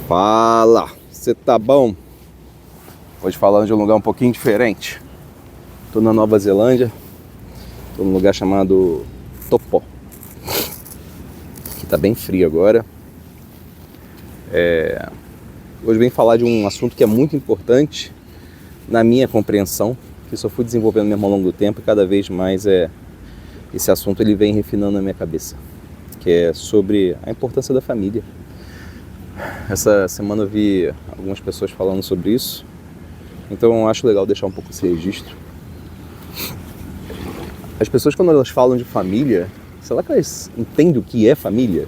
Fala, você tá bom? Hoje falando de um lugar um pouquinho diferente. Tô na Nova Zelândia, tô num lugar chamado Topó, que tá bem frio agora. Hoje vem falar de um assunto que é muito importante na minha compreensão, que eu só fui desenvolvendo mesmo ao longo do tempo, e cada vez mais esse assunto ele vem refinando na minha cabeça, que é sobre a importância da família. Essa semana eu vi algumas pessoas falando sobre isso, então eu acho legal deixar um pouco esse registro. As pessoas, quando elas falam de família, será que elas entendem o que é família?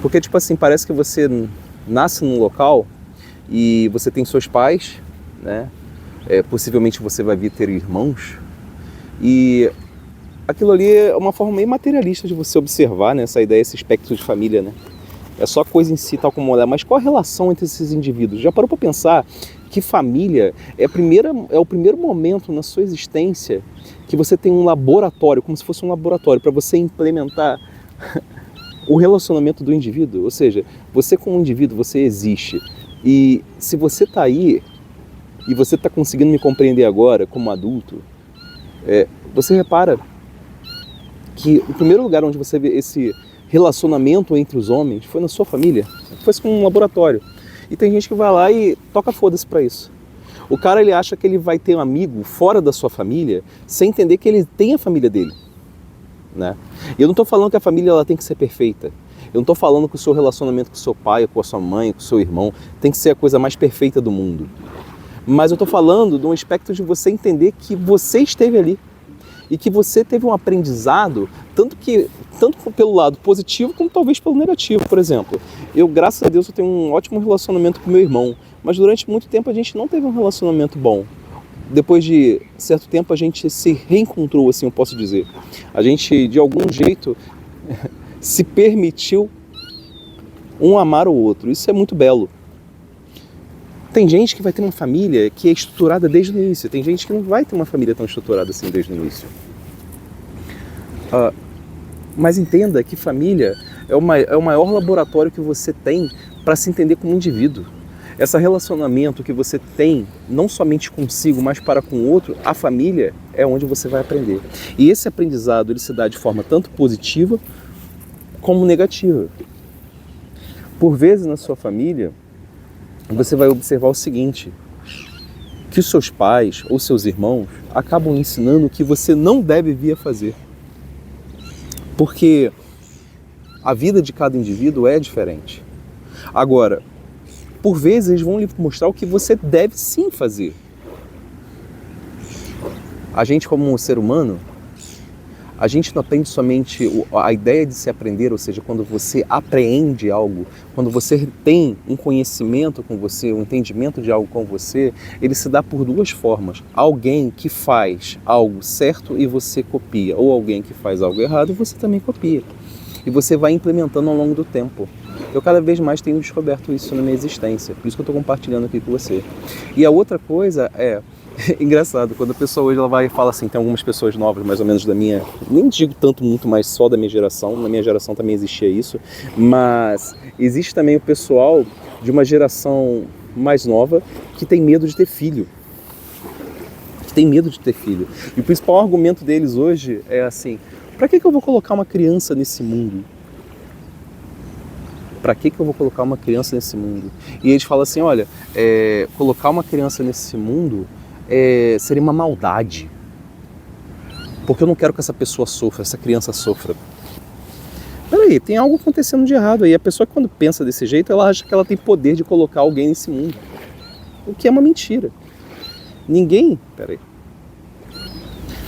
Porque, tipo assim, parece que você nasce num local e você tem seus pais, né? Possivelmente você vai vir ter irmãos, e aquilo ali é uma forma meio materialista de você observar, né, essa ideia, esse espectro de família, né? É só coisa em si, tal como ela é, mas qual a relação entre esses indivíduos? Já parou para pensar que família é o primeiro momento na sua existência que você tem um laboratório, como se fosse um laboratório, para você implementar o relacionamento do indivíduo? Ou seja, você como indivíduo, você existe. E se você está aí, e você está conseguindo me compreender agora como adulto, você repara que o primeiro lugar onde você vê esse relacionamento entre os homens foi na sua família. Foi como um laboratório. E tem gente que vai lá e toca foda-se pra isso. O cara, ele acha que ele vai ter um amigo fora da sua família sem entender que ele tem a família dele, né? E eu não estou falando que a família ela tem que ser perfeita. Eu não estou falando que o seu relacionamento com o seu pai, com a sua mãe, com o seu irmão tem que ser a coisa mais perfeita do mundo. Mas eu estou falando de um aspecto de você entender que você esteve ali e que você teve um aprendizado, tanto pelo lado positivo como talvez pelo negativo. Por exemplo, eu, graças a Deus, eu tenho um ótimo relacionamento com meu irmão, mas durante muito tempo a gente não teve um relacionamento bom. Depois de certo tempo a gente se reencontrou, assim eu posso dizer. A gente, de algum jeito, se permitiu um amar o outro. Isso é muito belo. Tem gente que vai ter uma família que é estruturada desde o início. Tem gente que não vai ter uma família tão estruturada assim desde o início. Mas entenda que família é o maior laboratório que você tem para se entender como indivíduo. Esse relacionamento que você tem, não somente consigo, mas para com o outro, a família é onde você vai aprender. E esse aprendizado ele se dá de forma tanto positiva como negativa. Por vezes na sua família, você vai observar o seguinte, que os seus pais ou seus irmãos acabam ensinando o que você não deve vir a fazer. Porque a vida de cada indivíduo é diferente. Agora, por vezes eles vão lhe mostrar o que você deve sim fazer. A gente como um ser humano, a gente não aprende somente a ideia de se aprender, ou seja, quando você apreende algo, quando você tem um conhecimento com você, um entendimento de algo com você, ele se dá por duas formas. Alguém que faz algo certo e você copia, ou alguém que faz algo errado e você também copia. E você vai implementando ao longo do tempo. Eu cada vez mais tenho descoberto isso na minha existência, por isso que eu estou compartilhando aqui com você. E a outra coisa é engraçado, quando a pessoa hoje ela vai e fala assim, tem algumas pessoas novas, mais ou menos da minha, nem digo tanto muito, mas só da minha geração, na minha geração também existia isso, mas existe também o pessoal de uma geração mais nova que tem medo de ter filho. E o principal argumento deles hoje é assim, para que eu vou colocar uma criança nesse mundo? Para que eu vou colocar uma criança nesse mundo? E eles falam assim, olha, colocar uma criança nesse mundo seria uma maldade, porque eu não quero que essa pessoa sofra, essa criança sofra. Peraí, tem algo acontecendo de errado aí. A pessoa quando pensa desse jeito, ela acha que ela tem poder de colocar alguém nesse mundo, o que é uma mentira.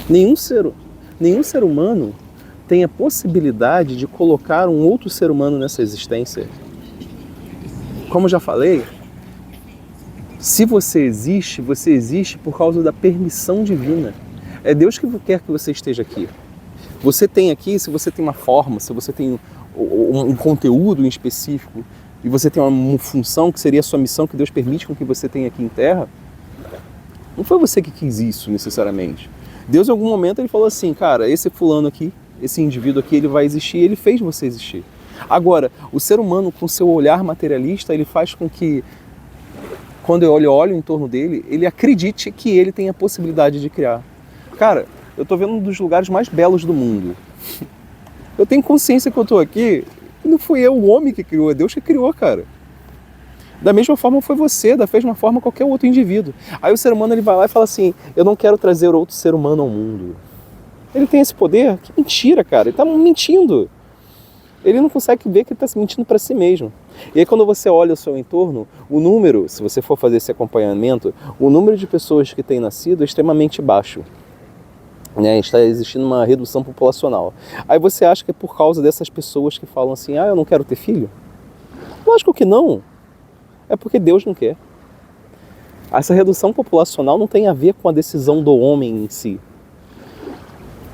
Nenhum ser humano tem a possibilidade de colocar um outro ser humano nessa existência. Como eu já falei, se você existe por causa da permissão divina. É Deus que quer que você esteja aqui. Você tem aqui, se você tem uma forma, se você tem um conteúdo em específico, e você tem uma função que seria a sua missão, que Deus permite com que você tenha aqui em terra, não foi você que quis isso necessariamente. Deus em algum momento ele falou assim, cara, esse fulano aqui, esse indivíduo aqui, ele vai existir, ele fez você existir. Agora, o ser humano, com seu olhar materialista, ele faz com que, quando ele olha em torno dele, ele acredite que ele tem a possibilidade de criar. Cara, eu estou vendo um dos lugares mais belos do mundo. Eu tenho consciência que eu estou aqui, e não fui eu o homem que criou, é Deus que criou, cara. Da mesma forma foi você, da mesma forma qualquer outro indivíduo. Aí o ser humano ele vai lá e fala assim, eu não quero trazer outro ser humano ao mundo. Ele tem esse poder? Que mentira, cara, ele está mentindo. Ele não consegue ver que ele está mentindo para si mesmo. E aí quando você olha o seu entorno, o número, se você for fazer esse acompanhamento, o número de pessoas que têm nascido é extremamente baixo. Está existindo uma redução populacional. Aí você acha que é por causa dessas pessoas que falam assim, eu não quero ter filho? Lógico que não. É porque Deus não quer. Essa redução populacional não tem a ver com a decisão do homem em si.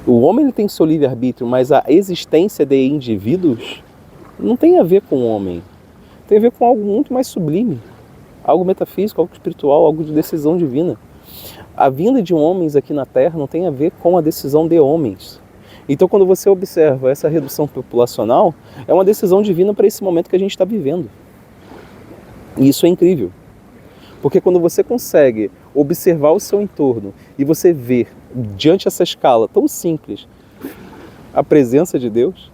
O homem ele tem seu livre-arbítrio, mas a existência de indivíduos não tem a ver com o homem. Tem a ver com algo muito mais sublime. Algo metafísico, algo espiritual, algo de decisão divina. A vinda de homens aqui na Terra não tem a ver com a decisão de homens. Então quando você observa essa redução populacional, é uma decisão divina para esse momento que a gente está vivendo. E isso é incrível. Porque quando você consegue observar o seu entorno e você ver, diante dessa escala tão simples, a presença de Deus,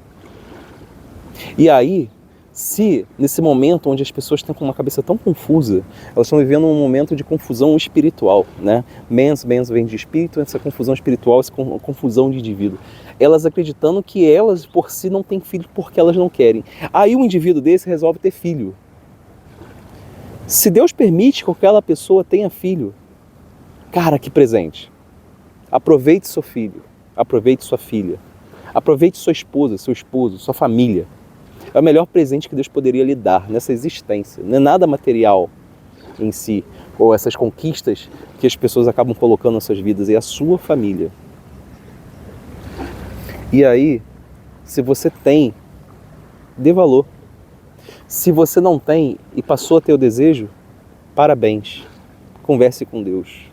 e aí, se nesse momento onde as pessoas estão com uma cabeça tão confusa, elas estão vivendo um momento de confusão espiritual, né? Mens vem de espírito, essa confusão espiritual, essa confusão de indivíduo. Elas acreditando que elas por si não têm filho porque elas não querem. Aí um indivíduo desse resolve ter filho. Se Deus permite que aquela pessoa tenha filho, cara, que presente. Aproveite seu filho, aproveite sua filha, aproveite sua esposa, seu esposo, sua família. É o melhor presente que Deus poderia lhe dar nessa existência. Não é nada material em si, ou essas conquistas que as pessoas acabam colocando nas suas vidas, é a sua família. E aí, se você tem, dê valor. Se você não tem e passou a ter o desejo, parabéns, converse com Deus.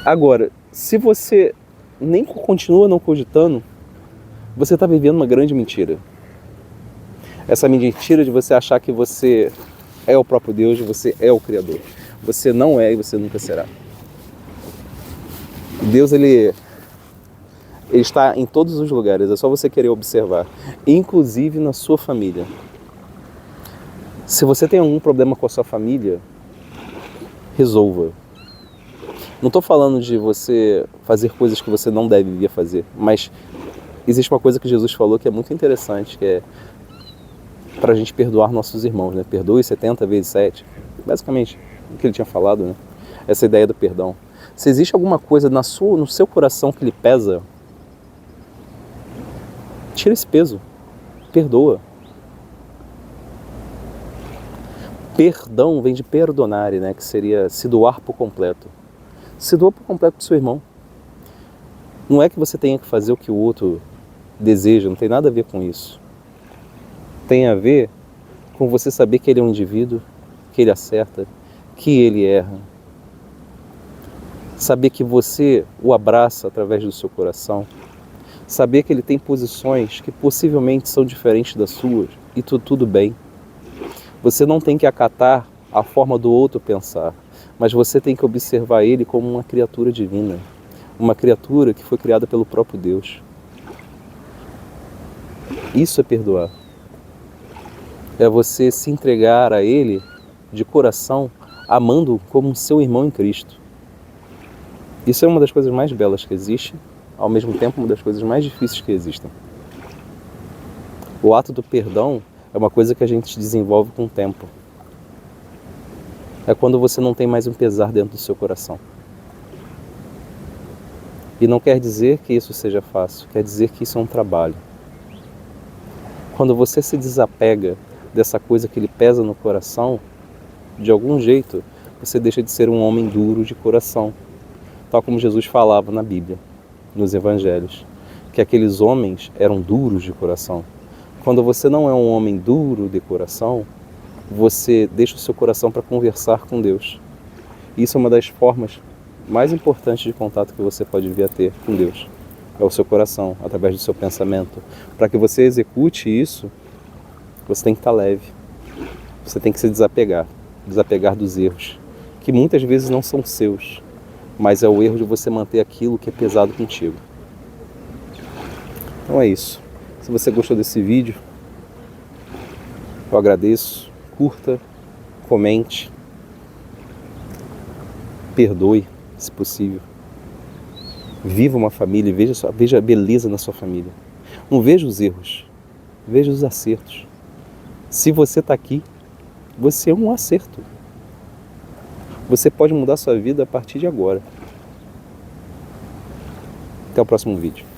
Agora, se você nem continua não cogitando, você está vivendo uma grande mentira. Essa mentira de você achar que você é o próprio Deus, você é o Criador. Você não é e você nunca será. Deus, ele está em todos os lugares, é só você querer observar, inclusive na sua família. Se você tem algum problema com a sua família, resolva. Não estou falando de você fazer coisas que você não deveria fazer, mas existe uma coisa que Jesus falou que é muito interessante, que é para a gente perdoar nossos irmãos, né? Perdoe 70 vezes 7. Basicamente, o que ele tinha falado, né? Essa ideia do perdão. Se existe alguma coisa no seu coração que lhe pesa, tira esse peso. Perdoa. Perdão vem de perdonare, né? Que seria se doar por completo. Se doa por completo para o seu irmão. Não é que você tenha que fazer o que o outro deseja, não tem nada a ver com isso. Tem a ver com você saber que ele é um indivíduo, que ele acerta, que ele erra. Saber que você o abraça através do seu coração. Saber que ele tem posições que possivelmente são diferentes das suas e tudo bem. Você não tem que acatar a forma do outro pensar, mas você tem que observar ele como uma criatura divina, uma criatura que foi criada pelo próprio Deus. Isso é perdoar. É você se entregar a ele de coração, amando como seu irmão em Cristo. Isso é uma das coisas mais belas que existe, ao mesmo tempo uma das coisas mais difíceis que existem. O ato do perdão é uma coisa que a gente desenvolve com o tempo. É quando você não tem mais um pesar dentro do seu coração. E não quer dizer que isso seja fácil, quer dizer que isso é um trabalho. Quando você se desapega dessa coisa que lhe pesa no coração, de algum jeito, você deixa de ser um homem duro de coração. Tal como Jesus falava na Bíblia, nos Evangelhos, que aqueles homens eram duros de coração. Quando você não é um homem duro de coração, você deixa o seu coração para conversar com Deus. Isso é uma das formas mais importantes de contato que você pode vir a ter com Deus. é o seu coração, através do seu pensamento. Para que você execute isso, você tem que estar leve. Você tem que se desapegar dos erros, que muitas vezes não são seus, mas é o erro de você manter aquilo que é pesado contigo. Então é isso. Se você gostou desse vídeo, eu agradeço. Curta, comente, perdoe, se possível. Viva uma família e veja a beleza na sua família. Não veja os erros, veja os acertos. Se você está aqui, você é um acerto. Você pode mudar sua vida a partir de agora. Até o próximo vídeo.